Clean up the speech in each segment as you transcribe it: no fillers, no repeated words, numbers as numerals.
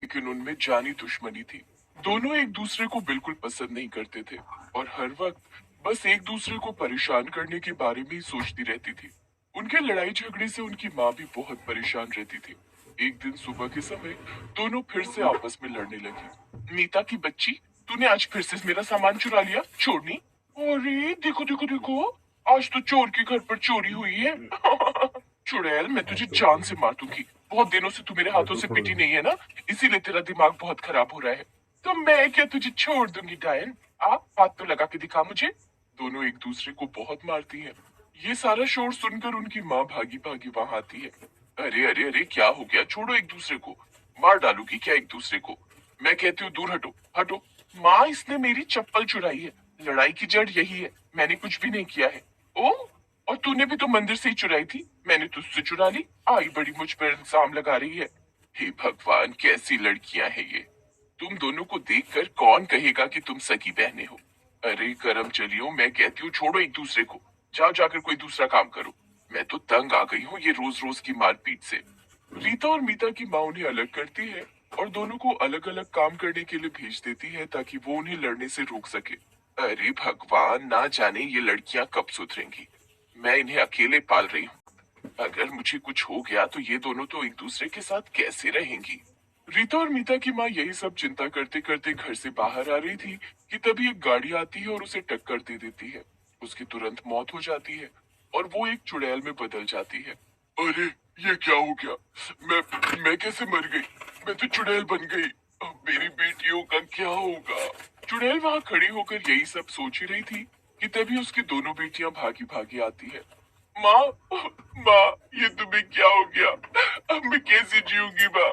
लेकिन उनमें जानी दुश्मनी थी। दोनों एक दूसरे को बिल्कुल पसंद नहीं करते थे और हर वक्त बस एक दूसरे को परेशान करने के बारे में ही सोचती रहती थी। उनके लड़ाई झगड़े से उनकी माँ भी बहुत परेशान रहती थी। एक दिन सुबह के समय दोनों फिर से आपस में लड़ने लगी। नीता की बच्ची, तूने आज फिर से मेरा सामान चुरा लिया, छोड़नी। अरे देखो देखो देखो, आज तो चोर के घर पर चोरी हुई है। चुड़ैल, मैं तुझे जान से मार दूंगी। बहुत दिनों से तू मेरे हाथों से पिटी नहीं है ना, इसीलिए तेरा दिमाग बहुत खराब हो रहा है। तो मैं क्या तुझे छोड़ दूंगी डायन? आप हाथ तो लगा के दिखा मुझे। दोनों एक दूसरे को बहुत मारती हैं। ये सारा शोर सुनकर उनकी माँ भागी भागी वहां आती है। अरे अरे अरे, क्या हो गया? छोड़ो एक दूसरे को। मार डालूगी क्या एक दूसरे को? मैं कहती हूँ दूर हटो, हटो। माँ, इसने मेरी चप्पल चुराई है। लड़ाई की जड़ यही है, मैंने कुछ भी नहीं किया है। ओ, और तूने भी तो मंदिर से ही चुराई थी, मैंने तुझसे चुरा ली। आई बड़ी मुझ पर इल्जाम लगा रही है। हे भगवान, कैसी लड़कियां हैं ये। तुम दोनों को देखकर कौन कहेगा कि तुम सगी बहनें हो। अरे करम चलियो, मैं कहती हूँ छोड़ो एक दूसरे को। जाओ जाकर कोई दूसरा काम करो। मैं तो तंग आ गई हूँ ये रोज रोज की मारपीट से। रीता और मीता की माँ उन्हें अलग करती है और दोनों को अलग अलग काम करने के लिए भेज देती है ताकि वो उन्हें लड़ने से रोक सके। अरे भगवान, ना जाने ये लड़कियां कब सुधरेंगी। मैं इन्हें अकेले पाल रही हूँ। अगर मुझे कुछ हो गया तो ये दोनों तो एक दूसरे के साथ कैसे रहेंगी। रीता और मीता की माँ यही सब चिंता करते करते घर से बाहर आ रही थी कि तभी एक गाड़ी आती है और उसे टक्कर दे देती है। उसकी तुरंत मौत हो जाती है और वो एक चुड़ैल में बदल जाती है। अरे, ये क्या हो गया? मैं कैसे मर गई? मैं तो चुड़ैल बन गई। अब मेरी बेटियों का क्या होगा? चुड़ैल वहां खड़ी होकर यही सब सोच ही रही थी कि तभी उसकी दोनों बेटियां भागी भागी आती है। माँ, माँ, ये तुम्हें क्या हो गया? अब मैं कैसे जीऊंगी माँ?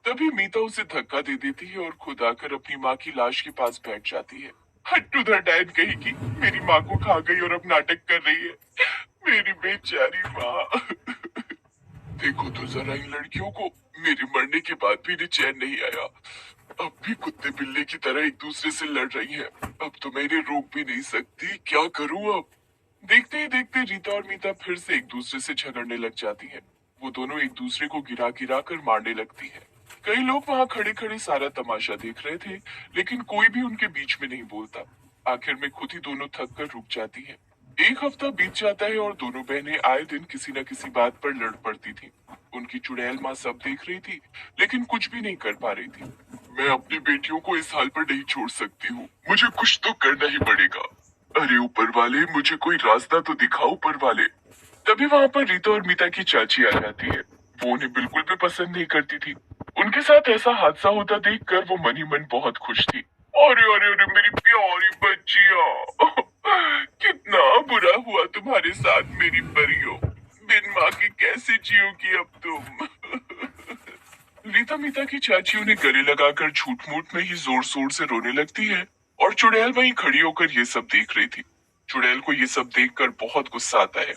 तभी मीता उसे धक्का दे देती है और खुद आकर अपनी माँ की लाश के पास बैठ जाती है। हट उधर डायन कहेगी, मेरी माँ को खा गई और अब नाटक कर रही है। मेरी बेचारी माँ। देखो तो जरा इन लड़कियों को, मेरे मरने के बाद भी इन्हें चैन नहीं आया। अब भी कुत्ते बिल्ली की तरह एक दूसरे से लड़ रही हैं। अब तो मैं इन्हें रोक भी नहीं सकती, क्या करूँ अब? देखते ही देखते रीता और मीता फिर से एक दूसरे से झगड़ने लग जाती हैं। वो दोनों एक दूसरे को गिरा गिरा कर मारने लगती हैं। कई लोग वहां खड़े खड़े सारा तमाशा देख रहे थे, लेकिन कोई भी उनके बीच में नहीं बोलता। आखिर में खुद ही दोनों थक कर रुक जाती हैं। एक हफ्ता बीत जाता है और दोनों बहनें आए दिन किसी न किसी बात पर लड़ पड़ती थी। उनकी चुड़ैल माँ सब देख रही थी, लेकिन कुछ भी नहीं कर पा रही थी। मैं अपनी बेटियों को इस हाल पर नहीं छोड़ सकती हूँ, मुझे कुछ तो करना ही पड़ेगा। अरे ऊपर वाले, मुझे कोई रास्ता तो दिखाओ ऊपर वाले। तभी वहां पर रीता और मीता की चाची आ जाती है। वो उन्हें बिल्कुल भी पसंद नहीं करती थी। उनके साथ ऐसा हादसा होता देखकर वो मन ही मन बहुत खुश थी। अरे अरे अरे, मेरी प्यारी बच्चियां। कितना बुरा हुआ तुम्हारे साथ मेरी परियों। बिन माँ के कैसे जियोगी अब तुम? रीता मीता की चाची उन्हें गले लगाकर झूठ मूठ में ही जोर शोर से रोने लगती है और चुड़ैल वहीं खड़ी होकर ये सब देख रही थी। चुड़ैल को ये सब देखकर बहुत गुस्सा आता है।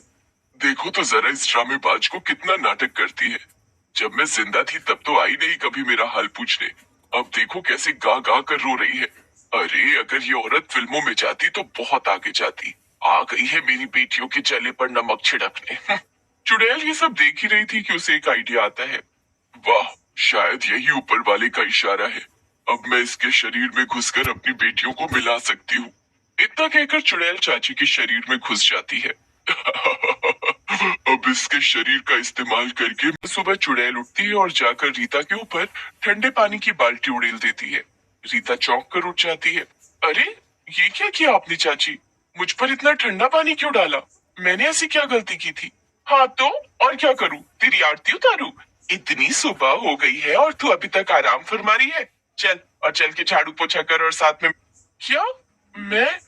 देखो तो जरा इस ड्रामेबाज को, कितना नाटक करती है। जब मैं जिंदा थी तब तो आई नहीं कभी मेरा हाल पूछने। अब देखो कैसे गा गा कर रो रही है। अरे अगर ये औरत फिल्मों में जाती तो बहुत आगे जाती। आ गई है मेरी बेटियों के जले पर नमक छिड़कने। चुड़ैल ये सब देख ही रही थी कि उसे एक आइडिया आता है। वाह, शायद यही ऊपर वाले का इशारा है। अब मैं इसके शरीर में घुसकर अपनी बेटियों को मिला सकती हूँ। इतना कहकर चुड़ैल चाची के शरीर में घुस जाती है। अब इसके शरीर का इस्तेमाल करके सुबह चुड़ैल उठती है और जाकर रीता के ऊपर ठंडे पानी की बाल्टी उड़ेल देती है। रीता चौंक कर उठ जाती है। अरे, ये क्या किया आपने चाची? मुझ पर इतना ठंडा पानी क्यों डाला? मैंने ऐसी क्या गलती की थी? हाँ तो, और क्या करूँ, तेरी आरती उतारूं? इतनी सुबह हो गई है और तू अभी तक आराम फरमा रही है। चल, और चल के झाड़ू पोछा कर और साथ में। क्या? मैं?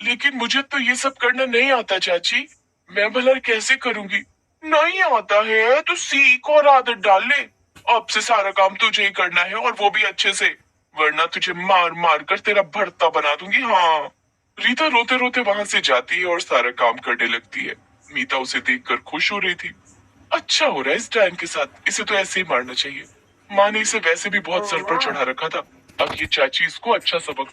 लेकिन मुझे तो ये सब करना नहीं आता चाची। मैं भला कैसे करूंगी? नहीं आता है तो सीख और आदत डाल ले। अब से सारा काम तुझे ही करना है और वो भी अच्छे से, वरना तुझे मार मार कर तेरा भरता बना दूंगी। हाँ। रीता रोते रोते वहां से जाती है और सारा काम करने लगती है। मीता उसे देखकर खुश हो रही थी। अच्छा हो रहा है इस डायन के साथ, इसे तो ऐसे ही मारना चाहिए। माँ ने इसे वैसे भी बहुत सर पर चढ़ा रखा था। अब ये चाची इसको अच्छा सबक